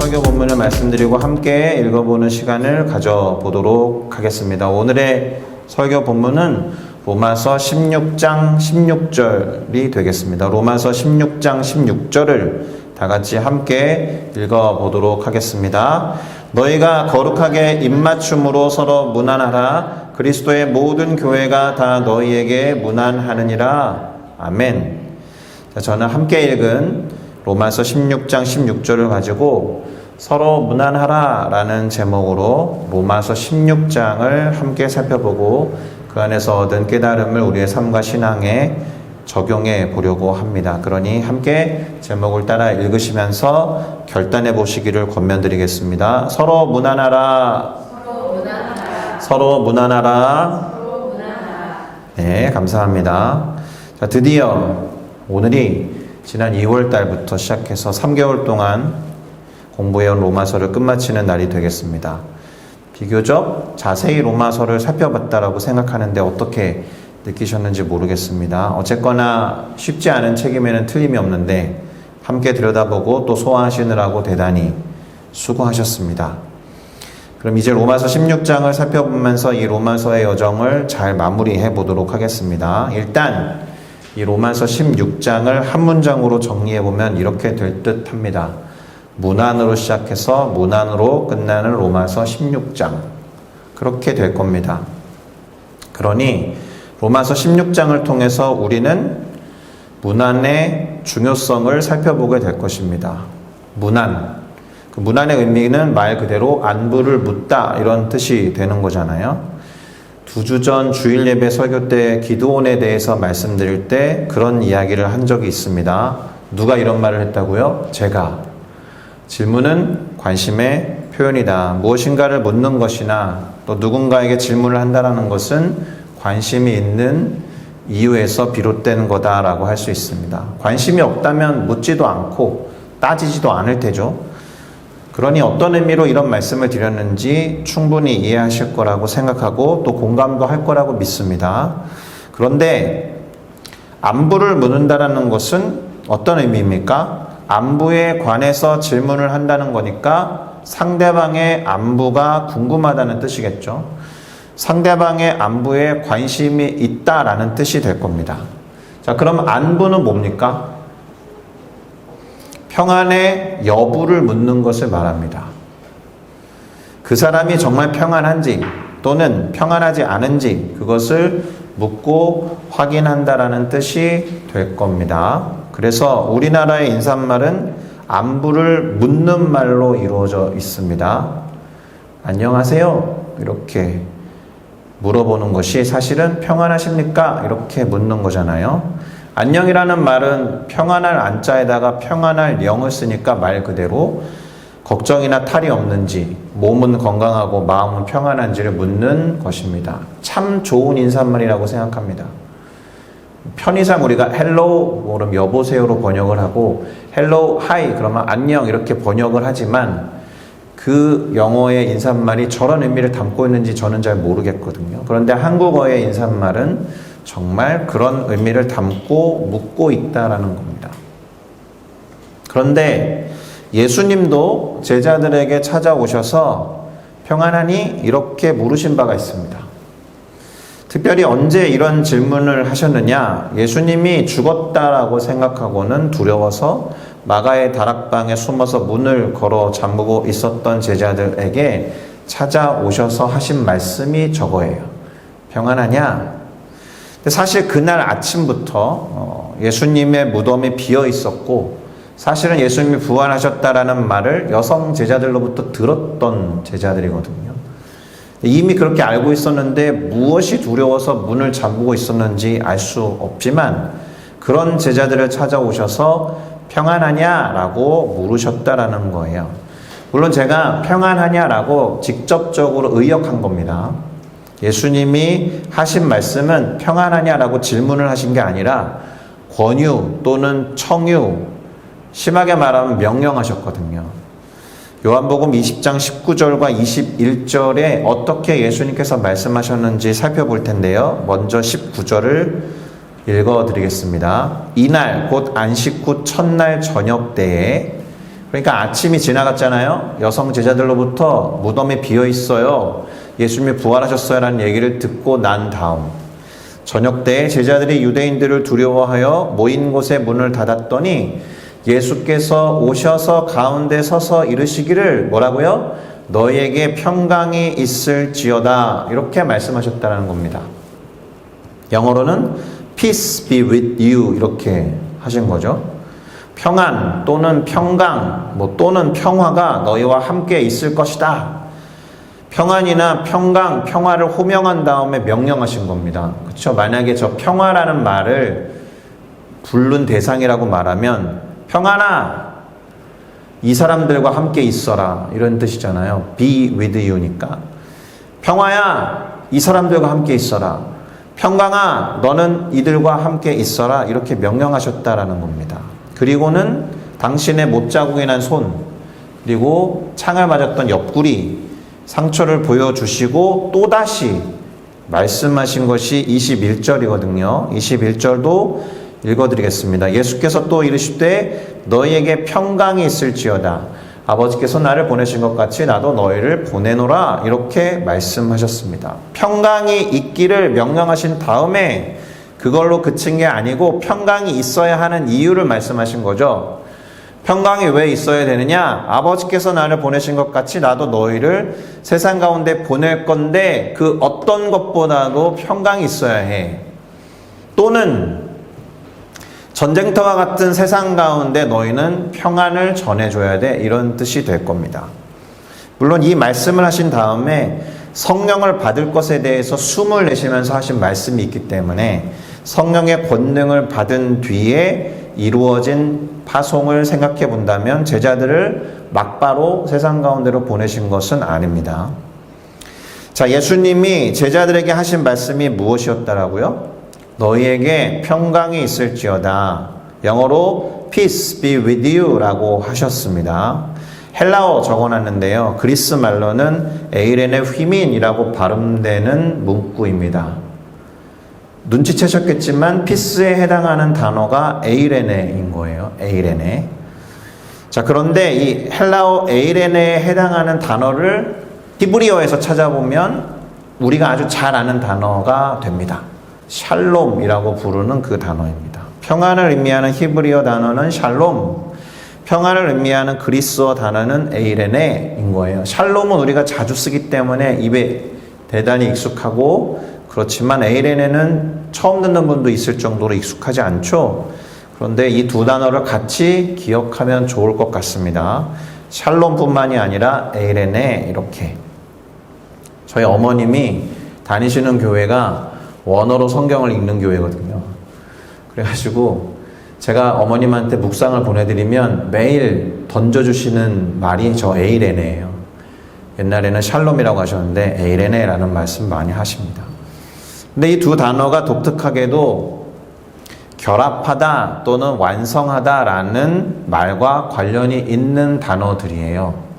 설교 본문을 말씀드리고 함께 읽어보는 시간을 가져보도록 하겠습니다. 오늘의 설교 본문은 로마서 16장 16절이 되겠습니다. 로마서 16장 16절을 다 같이 함께 읽어보도록 하겠습니다. 너희가 거룩하게 입맞춤으로 서로 문안하라. 그리스도의 모든 교회가 다 너희에게 문안하느니라. 아멘. 자, 저는 함께 읽은 로마서 16장 16절을 가지고 서로 문안하라 라는 제목으로 로마서 16장을 함께 살펴보고 그 안에서 얻은 깨달음을 우리의 삶과 신앙에 적용해 보려고 합니다. 그러니 함께 제목을 따라 읽으시면서 결단해 보시기를 권면드리겠습니다. 서로 문안하라. 서로 문안하라. 네, 감사합니다. 자, 드디어 오늘이 지난 2월 달부터 시작해서 3개월 동안 공부해온 로마서를 끝마치는 날이 되겠습니다. 비교적 자세히 로마서를 살펴봤다라고 생각하는데 어떻게 느끼셨는지 모르겠습니다. 어쨌거나 쉽지 않은 책임에는 틀림이 없는데 함께 들여다보고 또 소화하시느라고 대단히 수고하셨습니다. 그럼 이제 로마서 16장을 살펴보면서 이 로마서의 여정을 잘 마무리해 보도록 하겠습니다. 일단 이 로마서 16장을 한 문장으로 정리해보면 이렇게 될 듯 합니다. 문안으로 시작해서 문안으로 끝나는 로마서 16장. 그렇게 될 겁니다. 그러니 로마서 16장을 통해서 우리는 문안의 중요성을 살펴보게 될 것입니다. 문안. 그 문안의 의미는 말 그대로 안부를 묻다 이런 뜻이 되는 거잖아요. 2주 전 주일 예배 설교 때 기도원에 대해서 말씀드릴 때 그런 이야기를 한 적이 있습니다. 누가 이런 말을 했다고요? 제가. 질문은 관심의 표현이다. 무엇인가를 묻는 것이나 또 누군가에게 질문을 한다는 것은 관심이 있는 이유에서 비롯된 거다라고 할 수 있습니다. 관심이 없다면 묻지도 않고 따지지도 않을 테죠. 그러니 어떤 의미로 이런 말씀을 드렸는지 충분히 이해하실 거라고 생각하고 또 공감도 할 거라고 믿습니다. 그런데 안부를 묻는다는 것은 어떤 의미입니까? 안부에 관해서 질문을 한다는 거니까 상대방의 안부가 궁금하다는 뜻이겠죠. 상대방의 안부에 관심이 있다라는 뜻이 될 겁니다. 자, 그럼 안부는 뭡니까? 평안의 여부를 묻는 것을 말합니다. 그 사람이 정말 평안한지 또는 평안하지 않은지 그것을 묻고 확인한다라는 뜻이 될 겁니다. 그래서 우리나라의 인사말은 안부를 묻는 말로 이루어져 있습니다. 안녕하세요. 이렇게 물어보는 것이 사실은 평안하십니까? 이렇게 묻는 거잖아요. 안녕이라는 말은 평안할 안자에다가 평안할 영을 쓰니까 말 그대로 걱정이나 탈이 없는지, 몸은 건강하고 마음은 평안한지를 묻는 것입니다. 참 좋은 인사말이라고 생각합니다. 편의상 우리가 hello, 그럼 여보세요로 번역을 하고 hello, hi, 그러면 안녕 이렇게 번역을 하지만 그 영어의 인사말이 저런 의미를 담고 있는지 저는 잘 모르겠거든요. 그런데 한국어의 인사말은 정말 그런 의미를 담고 묻고 있다라는 겁니다. 그런데 예수님도 제자들에게 찾아오셔서 평안하니? 이렇게 물으신 바가 있습니다. 특별히 언제 이런 질문을 하셨느냐? 예수님이 죽었다라고 생각하고는 두려워서 마가의 다락방에 숨어서 문을 걸어 잠그고 있었던 제자들에게 찾아오셔서 하신 말씀이 저거예요. 평안하냐? 사실 그날 아침부터 예수님의 무덤이 비어 있었고 사실은 예수님이 부활하셨다라는 말을 여성 제자들로부터 들었던 제자들이거든요. 이미 그렇게 알고 있었는데 무엇이 두려워서 문을 잠그고 있었는지 알 수 없지만 그런 제자들을 찾아오셔서 평안하냐라고 물으셨다라는 거예요. 물론 제가 평안하냐라고 직접적으로 의역한 겁니다. 예수님이 하신 말씀은 평안하냐라고 질문을 하신 게 아니라 권유 또는 청유, 심하게 말하면 명령하셨거든요. 요한복음 20장 19절과 21절에 어떻게 예수님께서 말씀하셨는지 살펴볼 텐데요. 먼저 19절을 읽어드리겠습니다. 이날 곧 안식 후 첫날 저녁 때에 그러니까 아침이 지나갔잖아요. 여성 제자들로부터 무덤이 비어 있어요, 예수님이 부활하셨어요 라는 얘기를 듣고 난 다음 저녁 때에 제자들이 유대인들을 두려워하여 모인 곳에 문을 닫았더니 예수께서 오셔서 가운데 서서 이르시기를 뭐라고요? 너희에게 평강이 있을지어다, 이렇게 말씀하셨다는 겁니다. 영어로는 Peace be with you 이렇게 하신 거죠. 평안 또는 평강 또는 평화가 너희와 함께 있을 것이다. 평안이나 평강, 평화를 호명한 다음에 명령하신 겁니다. 그렇죠? 만약에 저 평화라는 말을 부른 대상이라고 말하면 평안아, 이 사람들과 함께 있어라 이런 뜻이잖아요. Be with you니까. 평화야, 이 사람들과 함께 있어라. 평강아, 너는 이들과 함께 있어라, 이렇게 명령하셨다라는 겁니다. 그리고는 당신의 못자국이 난 손, 그리고 창을 맞았던 옆구리, 상처를 보여주시고 또다시 말씀하신 것이 21절이거든요. 21절도 읽어드리겠습니다. 예수께서 또 이르시되 너희에게 평강이 있을지어다. 아버지께서 나를 보내신 것 같이 나도 너희를 보내노라, 이렇게 말씀하셨습니다. 평강이 있기를 명령하신 다음에 그걸로 그친 게 아니고 평강이 있어야 하는 이유를 말씀하신 거죠. 평강이 왜 있어야 되느냐? 아버지께서 나를 보내신 것 같이 나도 너희를 세상 가운데 보낼 건데 그 어떤 것보다도 평강이 있어야 해. 또는 전쟁터와 같은 세상 가운데 너희는 평안을 전해줘야 돼, 이런 뜻이 될 겁니다. 물론 이 말씀을 하신 다음에 성령을 받을 것에 대해서 숨을 내쉬면서 하신 말씀이 있기 때문에 성령의 권능을 받은 뒤에 이루어진 파송을 생각해 본다면 제자들을 막바로 세상 가운데로 보내신 것은 아닙니다. 자, 예수님이 제자들에게 하신 말씀이 무엇이었다라고요? 너희에게 평강이 있을지어다. 영어로 Peace be with you 라고 하셨습니다. 헬라어 적어놨는데요. 그리스 말로는 에이레네 휘민이라고 발음되는 문구입니다. 눈치채셨겠지만 피스에 해당하는 단어가 에이레네인 거예요. 에이레네. 자, 그런데 이 헬라어 에이레네에 해당하는 단어를 히브리어에서 찾아보면 우리가 아주 잘 아는 단어가 됩니다. 샬롬이라고 부르는 그 단어입니다. 평안을 의미하는 히브리어 단어는 샬롬, 평안을 의미하는 그리스어 단어는 에이레네인 거예요. 샬롬은 우리가 자주 쓰기 때문에 입에 대단히 익숙하고, 그렇지만 에이레네는 처음 듣는 분도 있을 정도로 익숙하지 않죠. 그런데 이 두 단어를 같이 기억하면 좋을 것 같습니다. 샬롬뿐만이 아니라 에이레네, 이렇게. 저희 어머님이 다니시는 교회가 원어로 성경을 읽는 교회거든요. 그래가지고 제가 어머님한테 묵상을 보내드리면 매일 던져주시는 말이 저 에이레네예요. 옛날에는 샬롬이라고 하셨는데 에이레네라는 말씀 많이 하십니다. 근데 이 두 단어가 독특하게도 결합하다 또는 완성하다라는 말과 관련이 있는 단어들이에요.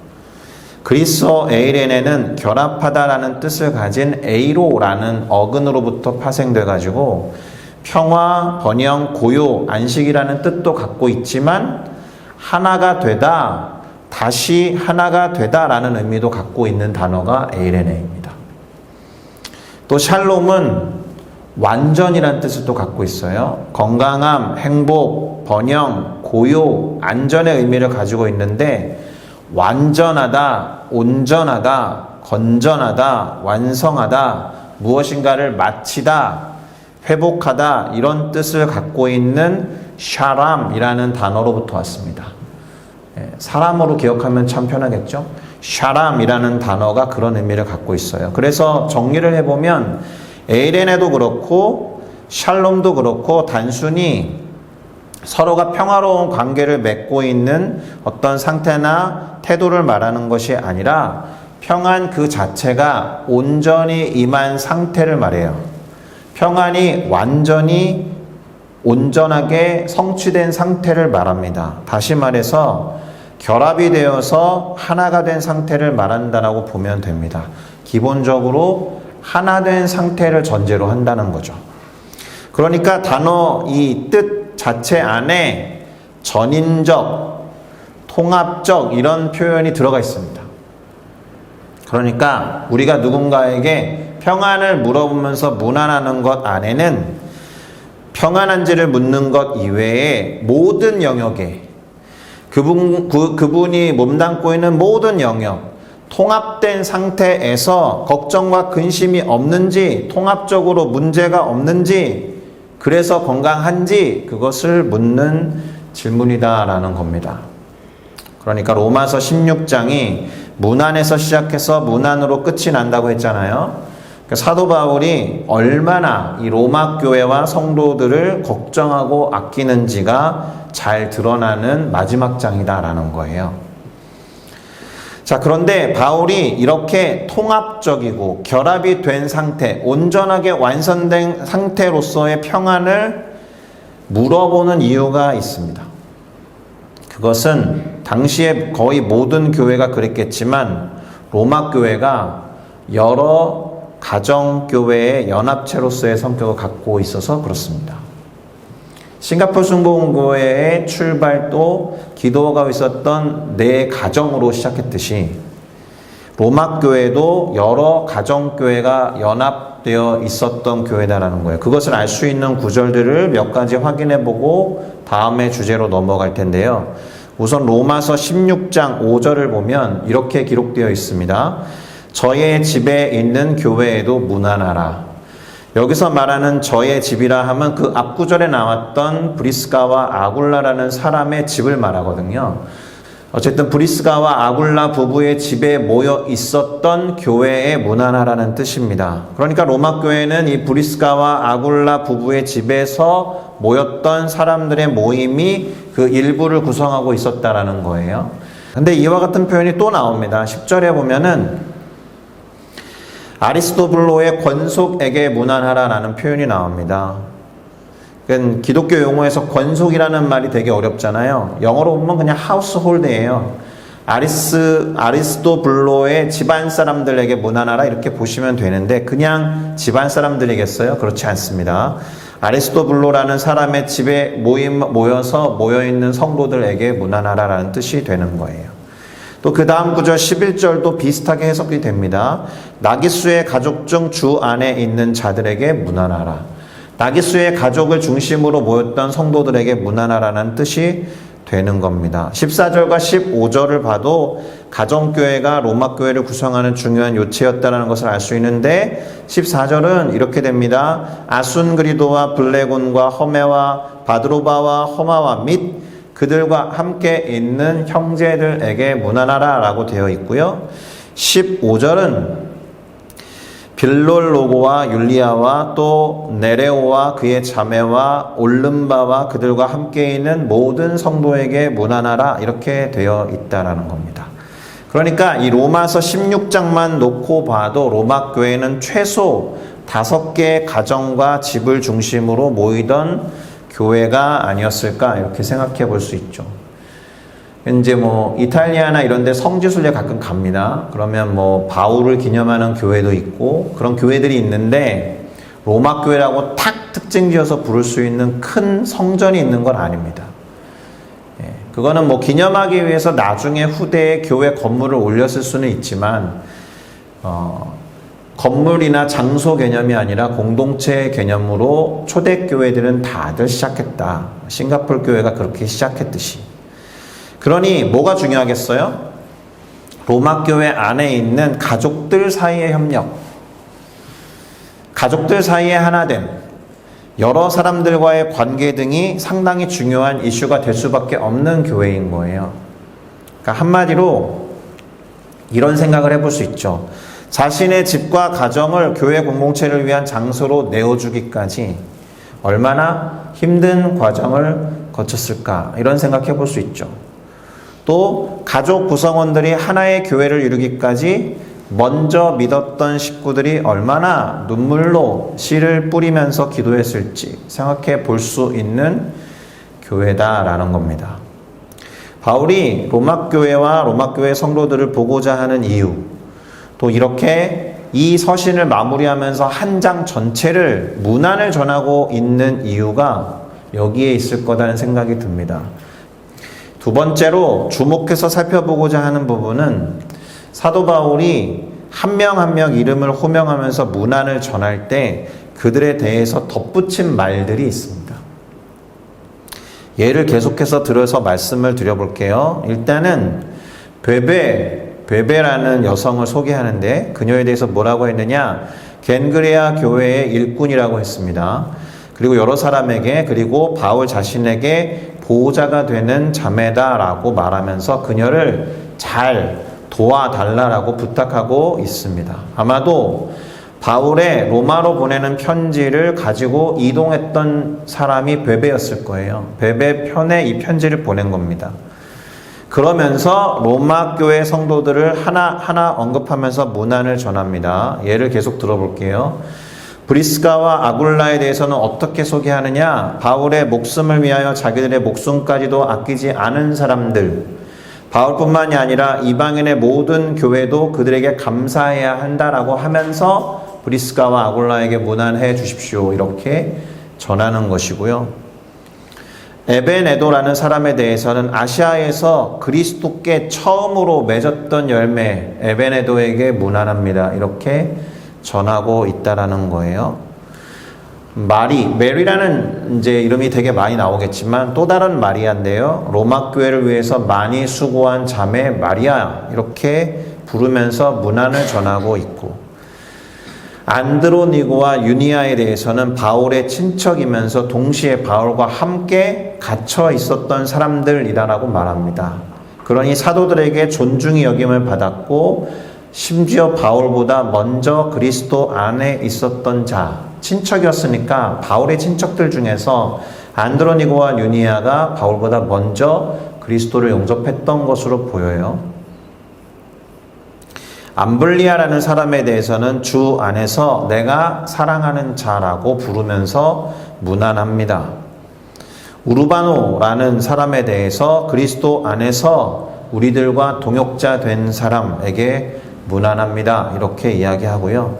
그리스어 에이레네는 결합하다라는 뜻을 가진 에이로라는 어근으로부터 파생돼 가지고 평화, 번영, 고요, 안식이라는 뜻도 갖고 있지만 하나가 되다, 다시 하나가 되다라는 의미도 갖고 있는 단어가 에이레네입니다. 또 샬롬은 완전이라는 뜻을 또 갖고 있어요. 건강함, 행복, 번영, 고요, 안전의 의미를 가지고 있는데 완전하다, 온전하다, 건전하다, 완성하다, 무엇인가를 마치다, 회복하다, 이런 뜻을 갖고 있는 샤람이라는 단어로부터 왔습니다. 사람으로 기억하면 참 편하겠죠? 샤람이라는 단어가 그런 의미를 갖고 있어요. 그래서 정리를 해보면 에이레네도 그렇고 샬롬도 그렇고 단순히 서로가 평화로운 관계를 맺고 있는 어떤 상태나 태도를 말하는 것이 아니라 평안 그 자체가 온전히 임한 상태를 말해요. 평안이 완전히 온전하게 성취된 상태를 말합니다. 다시 말해서 결합이 되어서 하나가 된 상태를 말한다라고 보면 됩니다. 기본적으로 하나 된 상태를 전제로 한다는 거죠. 그러니까 단어 이 뜻 자체 안에 전인적 통합적 이런 표현이 들어가 있습니다. 그러니까 우리가 누군가에게 평안을 물어보면서 문안하는 것 안에는 평안한지를 묻는 것 이외에 모든 영역에 그분이 몸담고 있는 모든 영역, 통합된 상태에서 걱정과 근심이 없는지, 통합적으로 문제가 없는지, 그래서 건강한지 그것을 묻는 질문이다라는 겁니다. 그러니까 로마서 16장이 문안에서 시작해서 문안으로 끝이 난다고 했잖아요. 사도 바울이 얼마나 이 로마 교회와 성도들을 걱정하고 아끼는지가 잘 드러나는 마지막 장이다라는 거예요. 자, 그런데 바울이 이렇게 통합적이고 결합이 된 상태, 온전하게 완성된 상태로서의 평안을 물어보는 이유가 있습니다. 그것은 당시에 거의 모든 교회가 그랬겠지만 로마 교회가 여러 가정교회의 연합체로서의 성격을 갖고 있어서 그렇습니다. 싱가포르 순복음교회의 출발도 기도가 있었던 네 가정으로 시작했듯이 로마 교회도 여러 가정교회가 연합되어 있었던 교회다라는 거예요. 그것을 알 수 있는 구절들을 몇 가지 확인해 보고 다음의 주제로 넘어갈 텐데요. 우선 로마서 16장 5절을 보면 이렇게 기록되어 있습니다. 저의 집에 있는 교회에도 문안하라. 여기서 말하는 저의 집이라 하면 그 앞구절에 나왔던 브리스가와 아굴라라는 사람의 집을 말하거든요. 어쨌든 브리스가와 아굴라 부부의 집에 모여 있었던 교회에 문안하라는 뜻입니다. 그러니까 로마 교회는 이 브리스가와 아굴라 부부의 집에서 모였던 사람들의 모임이 그 일부를 구성하고 있었다라는 거예요. 근데 이와 같은 표현이 또 나옵니다. 10절에 보면은 아리스토블로의 권속에게 문안하라라는 표현이 나옵니다. 그러니까 기독교 용어에서 권속이라는 말이 되게 어렵잖아요. 영어로 보면 그냥 하우스홀드예요. 아리스토블로의 집안 사람들에게 문안하라 이렇게 보시면 되는데 그냥 집안 사람들이겠어요? 그렇지 않습니다. 아리스토블로라는 사람의 집에 모여서 모여있는 성도들에게 문안하라라는 뜻이 되는 거예요. 또 그 다음 구절 11절도 비슷하게 해석이 됩니다. 나기수의 가족 중 주 안에 있는 자들에게 문안하라. 나기수의 가족을 중심으로 모였던 성도들에게 문안하라는 뜻이 되는 겁니다. 14절과 15절을 봐도 가정교회가 로마교회를 구성하는 중요한 요체였다는 것을 알 수 있는데 14절은 이렇게 됩니다. 아순그리도와 블레곤과 허메와 바드로바와 허마와 및 그들과 함께 있는 형제들에게 문안하라 라고 되어 있고요. 15절은 빌롤로고와 율리아와 또 네레오와 그의 자매와 올름바와 그들과 함께 있는 모든 성도에게 문안하라 이렇게 되어 있다라는 겁니다. 그러니까 이 로마서 16장만 놓고 봐도 로마 교회는 최소 5개의 가정과 집을 중심으로 모이던 교회가 아니었을까 이렇게 생각해 볼 수 있죠. 이제 뭐 이탈리아나 이런 데 성지순례 가끔 갑니다. 그러면 뭐 바울을 기념하는 교회도 있고 그런 교회들이 있는데 로마 교회라고 탁 특징 지어서 부를 수 있는 큰 성전이 있는 건 아닙니다. 그거는 뭐 기념하기 위해서 나중에 후대에 교회 건물을 올렸을 수는 있지만 건물이나 장소 개념이 아니라 공동체 개념으로 초대교회들은 다들 시작했다. 싱가포르 교회가 그렇게 시작했듯이. 그러니 뭐가 중요하겠어요? 로마 교회 안에 있는 가족들 사이의 협력, 가족들 사이의 하나됨, 여러 사람들과의 관계 등이 상당히 중요한 이슈가 될 수밖에 없는 교회인 거예요. 그러니까 한마디로 이런 생각을 해볼 수 있죠. 자신의 집과 가정을 교회 공동체를 위한 장소로 내어주기까지 얼마나 힘든 과정을 거쳤을까 이런 생각해 볼 수 있죠. 또 가족 구성원들이 하나의 교회를 이루기까지 먼저 믿었던 식구들이 얼마나 눈물로 씨를 뿌리면서 기도했을지 생각해 볼 수 있는 교회다라는 겁니다. 바울이 로마 교회와 로마 교회 성도들을 보고자 하는 이유, 또 이렇게 이 서신을 마무리하면서 한 장 전체를 문안을 전하고 있는 이유가 여기에 있을 거라는 생각이 듭니다. 두 번째로 주목해서 살펴보고자 하는 부분은 사도 바울이 한 명 한 명 이름을 호명하면서 문안을 전할 때 그들에 대해서 덧붙인 말들이 있습니다. 예를 계속해서 들어서 말씀을 드려볼게요. 일단은 베베라는 여성을 소개하는데 그녀에 대해서 뭐라고 했느냐? 겐그레아 교회의 일꾼이라고 했습니다. 그리고 여러 사람에게 그리고 바울 자신에게 보호자가 되는 자매다라고 말하면서 그녀를 잘 도와달라고 부탁하고 있습니다. 아마도 바울의 로마로 보내는 편지를 가지고 이동했던 사람이 베베였을 거예요. 베베 편에 이 편지를 보낸 겁니다. 그러면서 로마 교회 성도들을 하나하나 언급하면서 문안을 전합니다. 예를 계속 들어볼게요. 브리스가와 아굴라에 대해서는 어떻게 소개하느냐? 바울의 목숨을 위하여 자기들의 목숨까지도 아끼지 않은 사람들. 바울뿐만이 아니라 이방인의 모든 교회도 그들에게 감사해야 한다라고 하면서 브리스가와 아굴라에게 문안해 주십시오. 이렇게 전하는 것이고요. 에베네도라는 사람에 대해서는 아시아에서 그리스도께 처음으로 맺었던 열매 에베네도에게 문안합니다. 이렇게 전하고 있다라는 거예요. 메리라는 이제 이름이 되게 많이 나오겠지만 또 다른 마리아인데요. 로마 교회를 위해서 많이 수고한 자매 마리아 이렇게 부르면서 문안을 전하고 있고, 안드로니고와 유니아에 대해서는 바울의 친척이면서 동시에 바울과 함께 갇혀 있었던 사람들이라고 말합니다. 그러니 사도들에게 존중이 여김을 받았고 심지어 바울보다 먼저 그리스도 안에 있었던 자, 친척이었으니까 바울의 친척들 중에서 안드로니고와 유니아가 바울보다 먼저 그리스도를 영접했던 것으로 보여요. 암블리아라는 사람에 대해서는 주 안에서 내가 사랑하는 자라고 부르면서 문안합니다. 우르바노라는 사람에 대해서 그리스도 안에서 우리들과 동역자 된 사람에게 문안합니다. 이렇게 이야기하고요.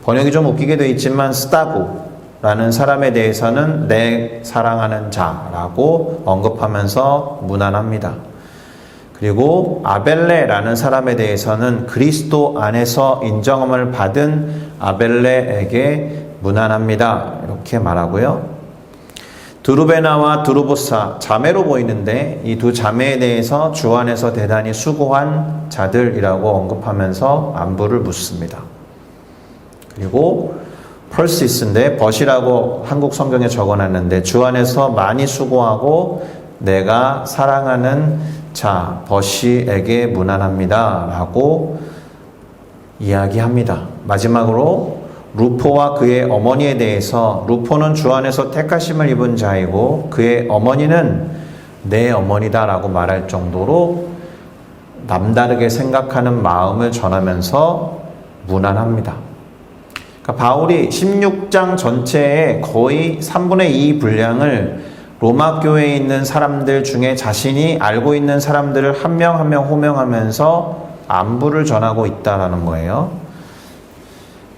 번역이 좀 웃기게 되어 있지만 스타고라는 사람에 대해서는 내 사랑하는 자라고 언급하면서 문안합니다. 그리고 아벨레라는 사람에 대해서는 그리스도 안에서 인정함을 받은 아벨레에게 문안합니다. 이렇게 말하고요. 드루베나와 드루보사, 자매로 보이는데 이 두 자매에 대해서 주 안에서 대단히 수고한 자들이라고 언급하면서 안부를 묻습니다. 그리고 펄시스인데 벗이라고 한국 성경에 적어놨는데 주 안에서 많이 수고하고 내가 사랑하는 자 벗이에게 문안합니다 라고 이야기합니다. 마지막으로 루포와 그의 어머니에 대해서, 루포는 주 안에서 택하심을 입은 자이고 그의 어머니는 내 어머니다 라고 말할 정도로 남다르게 생각하는 마음을 전하면서 문안합니다. 그러니까 바울이 16장 전체의 거의 3분의 2 분량을 로마 교회에 있는 사람들 중에 자신이 알고 있는 사람들을 한 명 한 명 호명하면서 안부를 전하고 있다는 거예요.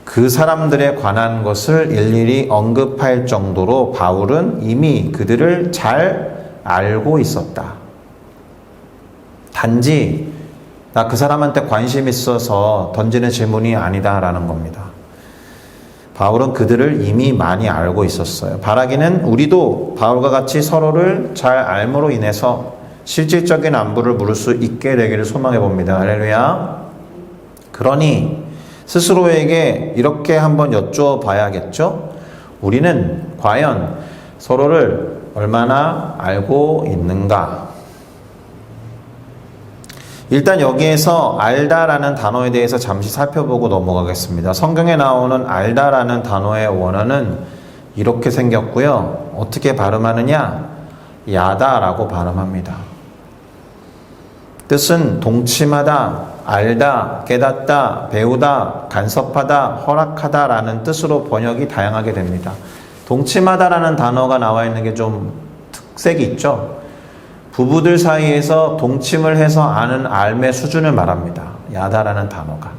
그 사람들에 관한 것을 일일이 언급할 정도로 바울은 이미 그들을 잘 알고 있었다. 단지 나 그 사람한테 관심 있어서 던지는 질문이 아니다라는 겁니다. 바울은 그들을 이미 많이 알고 있었어요. 바라기는 우리도 바울과 같이 서로를 잘 알므로 인해서 실질적인 안부를 물을 수 있게 되기를 소망해 봅니다. 할렐루야. 그러니 스스로에게 이렇게 한번 여쭤봐야겠죠? 우리는 과연 서로를 얼마나 알고 있는가? 일단 여기에서 알다라는 단어에 대해서 잠시 살펴보고 넘어가겠습니다. 성경에 나오는 알다라는 단어의 원어는 이렇게 생겼고요. 어떻게 발음하느냐? 야다라고 발음합니다. 뜻은 동침하다, 알다, 깨닫다, 배우다, 간섭하다, 허락하다 라는 뜻으로 번역이 다양하게 됩니다. 동침하다라는 단어가 나와 있는 게 좀 특색이 있죠. 부부들 사이에서 동침을 해서 아는 알의 수준을 말합니다. 야다라는 단어가.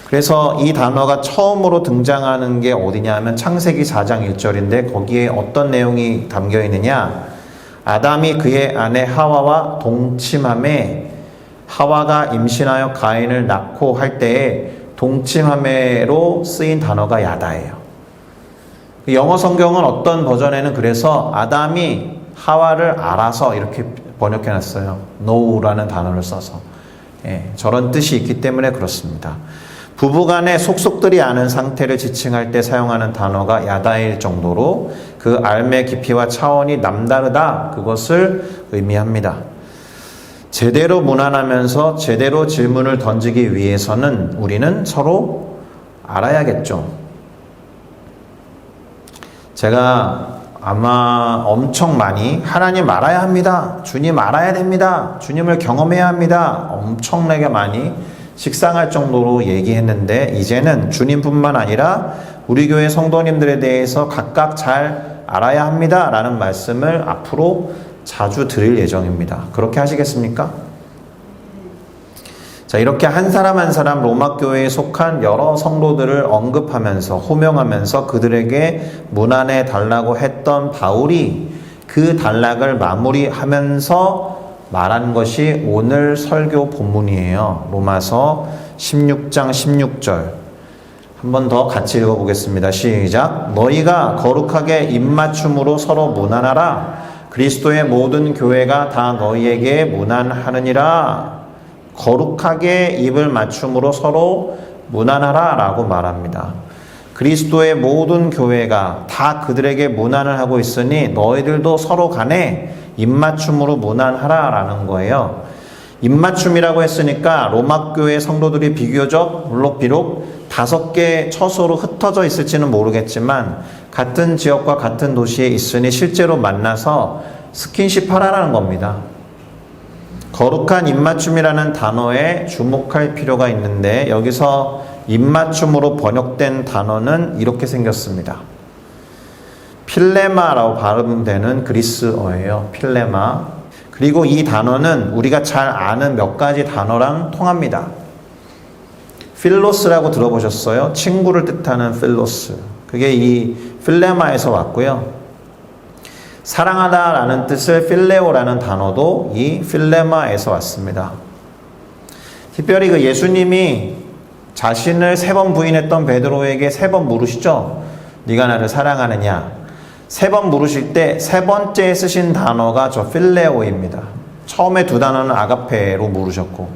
그래서 이 단어가 처음으로 등장하는 게 어디냐 하면 창세기 4장 1절인데 거기에 어떤 내용이 담겨 있느냐? 아담이 그의 아내 하와와 동침함에 하와가 임신하여 가인을 낳고 할 때에 동침함에로 쓰인 단어가 야다예요. 영어 성경은 어떤 버전에는 그래서 아담이 하와를 알아서 이렇게 번역해놨어요. know라는 단어를 써서. 저런 뜻이 있기 때문에 그렇습니다. 부부간의 속속들이 아는 상태를 지칭할 때 사용하는 단어가 야다일 정도로 그 알의 깊이와 차원이 남다르다, 그것을 의미합니다. 제대로 문안하면서 제대로 질문을 던지기 위해서는 우리는 서로 알아야겠죠. 제가 아마 엄청 많이 하나님 알아야 합니다, 주님 알아야 됩니다, 주님을 경험해야 합니다, 엄청나게 많이 식상할 정도로 얘기했는데, 이제는 주님뿐만 아니라 우리 교회 성도님들에 대해서 각각 잘 알아야 합니다 라는 말씀을 앞으로 자주 드릴 예정입니다. 그렇게 하시겠습니까? 자, 이렇게 한 사람 한 사람 로마 교회에 속한 여러 성도들을 언급하면서 호명하면서 그들에게 문안해 달라고 했던 바울이 그 단락을 마무리하면서 말한 것이 오늘 설교 본문이에요. 로마서 16장 16절. 한 번 더 같이 읽어보겠습니다. 시작. 너희가 거룩하게 입맞춤으로 서로 문안하라. 그리스도의 모든 교회가 다 너희에게 문안하느니라. 거룩하게 입을 맞춤으로 서로 문안하라 라고 말합니다. 그리스도의 모든 교회가 다 그들에게 문안을 하고 있으니 너희들도 서로 간에 입맞춤으로 문안하라 라는 거예요. 입맞춤이라고 했으니까 로마 교회 성도들이 비교적 물론 비록 5개 처소로 흩어져 있을지는 모르겠지만 같은 지역과 같은 도시에 있으니 실제로 만나서 스킨십 하라라는 겁니다. 거룩한 입맞춤이라는 단어에 주목할 필요가 있는데, 여기서 입맞춤으로 번역된 단어는 이렇게 생겼습니다. 필레마라고 발음되는 그리스어예요. 필레마. 그리고 이 단어는 우리가 잘 아는 몇 가지 단어랑 통합니다. 필로스라고 들어보셨어요? 친구를 뜻하는 필로스. 그게 이 필레마에서 왔고요. 사랑하다라는 뜻의 필레오라는 단어도 이 필레마에서 왔습니다. 특별히 그 예수님이 자신을 3번 부인했던 베드로에게 3번 물으시죠. 네가 나를 사랑하느냐? 3번 물으실 때 3번째 쓰신 단어가 저 필레오입니다. 처음에 2 단어는 아가페로 물으셨고,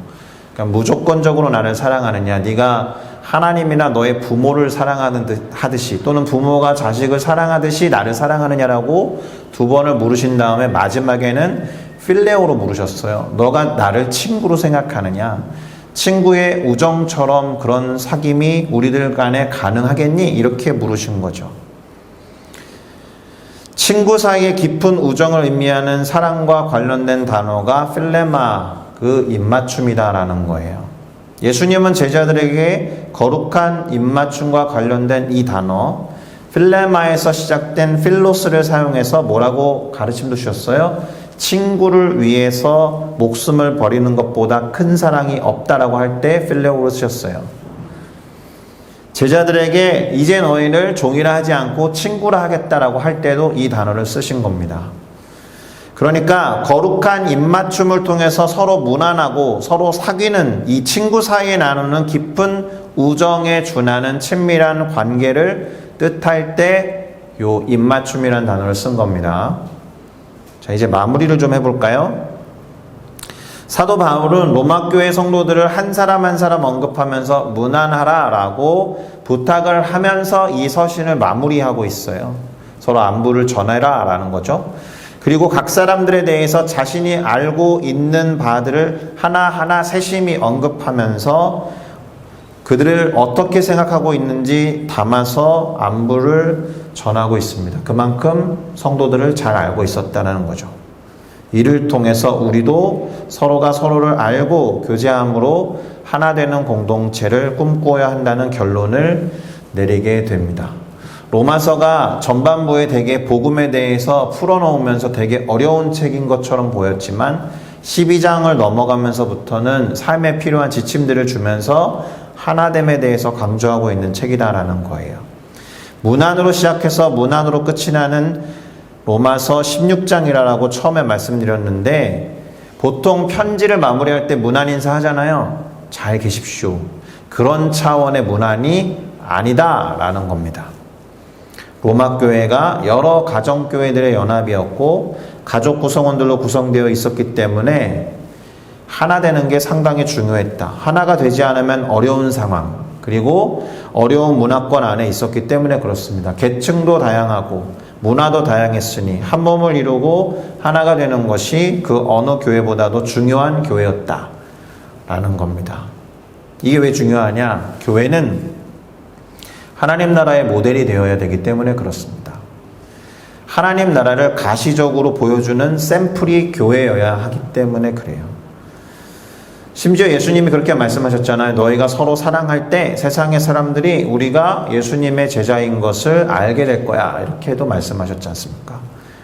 그러니까 무조건적으로 나를 사랑하느냐, 네가 하나님이나 너의 부모를 사랑하듯이 또는 부모가 자식을 사랑하듯이 나를 사랑하느냐라고 2번을 물으신 다음에 마지막에는 필레오로 물으셨어요. 너가 나를 친구로 생각하느냐, 친구의 우정처럼 그런 사귐이 우리들 간에 가능하겠니? 이렇게 물으신 거죠. 친구 사이의 깊은 우정을 의미하는 사랑과 관련된 단어가 필레마, 그 입맞춤이다라는 거예요. 예수님은 제자들에게 거룩한 입맞춤과 관련된 이 단어 필레마에서 시작된 필로스를 사용해서 뭐라고 가르침도 주셨어요? 친구를 위해서 목숨을 버리는 것보다 큰 사랑이 없다라고 할 때 필레오를 쓰셨어요. 제자들에게 이제 너희를 종이라 하지 않고 친구라 하겠다라고 할 때도 이 단어를 쓰신 겁니다. 그러니까 거룩한 입맞춤을 통해서 서로 문안하고 서로 사귀는 이 친구 사이에 나누는 깊은 우정에 준하는 친밀한 관계를 뜻할 때 요 입맞춤이라는 단어를 쓴 겁니다. 자, 이제 마무리를 좀 해볼까요? 사도 바울은 로마 교회 성도들을 한 사람 한 사람 언급하면서 문안하라 라고 부탁을 하면서 이 서신을 마무리하고 있어요. 서로 안부를 전해라 라는 거죠. 그리고 각 사람들에 대해서 자신이 알고 있는 바들을 하나하나 세심히 언급하면서 그들을 어떻게 생각하고 있는지 담아서 안부를 전하고 있습니다. 그만큼 성도들을 잘 알고 있었다는 거죠. 이를 통해서 우리도 서로가 서로를 알고 교제함으로 하나 되는 공동체를 꿈꿔야 한다는 결론을 내리게 됩니다. 로마서가 전반부에 되게 복음에 대해서 풀어놓으면서 되게 어려운 책인 것처럼 보였지만 12장을 넘어가면서부터는 삶에 필요한 지침들을 주면서 하나됨에 대해서 강조하고 있는 책이다라는 거예요. 문안으로 시작해서 문안으로 끝이 나는 로마서 16장이라고 처음에 말씀드렸는데 보통 편지를 마무리할 때 문안 인사 하잖아요. 잘 계십시오. 그런 차원의 문안이 아니다라는 겁니다. 로마 교회가 여러 가정교회들의 연합이었고 가족 구성원들로 구성되어 있었기 때문에 하나 되는 게 상당히 중요했다. 하나가 되지 않으면 어려운 상황, 그리고 어려운 문화권 안에 있었기 때문에 그렇습니다. 계층도 다양하고 문화도 다양했으니 한 몸을 이루고 하나가 되는 것이 그 어느 교회보다도 중요한 교회였다라는 겁니다. 이게 왜 중요하냐? 교회는 하나님 나라의 모델이 되어야 되기 때문에 그렇습니다. 하나님 나라를 가시적으로 보여주는 샘플이 교회여야 하기 때문에 그래요. 심지어 예수님이 그렇게 말씀하셨잖아요. 너희가 서로 사랑할 때 세상의 사람들이 우리가 예수님의 제자인 것을 알게 될 거야. 이렇게도 말씀하셨지 않습니까?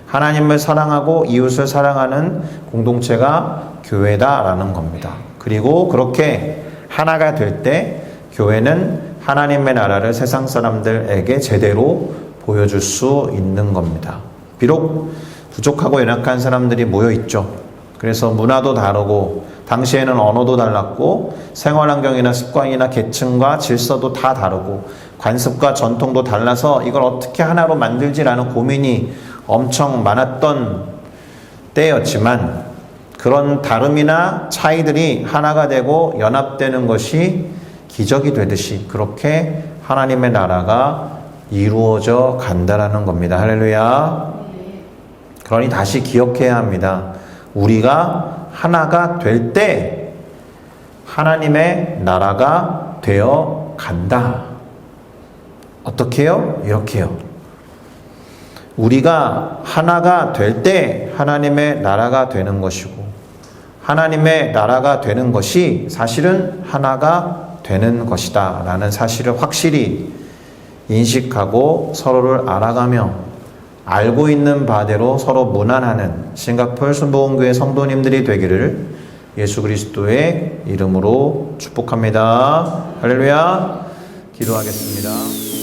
하나님을 사랑하고 이웃을 사랑하는 공동체가 교회다라는 겁니다. 그리고 그렇게 하나가 될 때 교회는 하나님의 나라를 세상 사람들에게 제대로 보여줄 수 있는 겁니다. 비록 부족하고 연약한 사람들이 모여 있죠. 그래서 문화도 다르고 당시에는 언어도 달랐고 생활환경이나 습관이나 계층과 질서도 다 다르고 관습과 전통도 달라서 이걸 어떻게 하나로 만들지라는 고민이 엄청 많았던 때였지만 그런 다름이나 차이들이 하나가 되고 연합되는 것이 기적이 되듯이 그렇게 하나님의 나라가 이루어져 간다라는 겁니다. 할렐루야. 그러니 다시 기억해야 합니다. 우리가 하나가 될 때 하나님의 나라가 되어 간다. 어떻게 해요? 이렇게요. 우리가 하나가 될 때 하나님의 나라가 되는 것이고 하나님의 나라가 되는 것이 사실은 하나가 되는 것이다 라는 사실을 확실히 인식하고 서로를 알아가며 알고 있는 바대로 서로 문안하는 싱가포르 순복음교회 성도님들이 되기를 예수 그리스도의 이름으로 축복합니다. 할렐루야. 기도하겠습니다.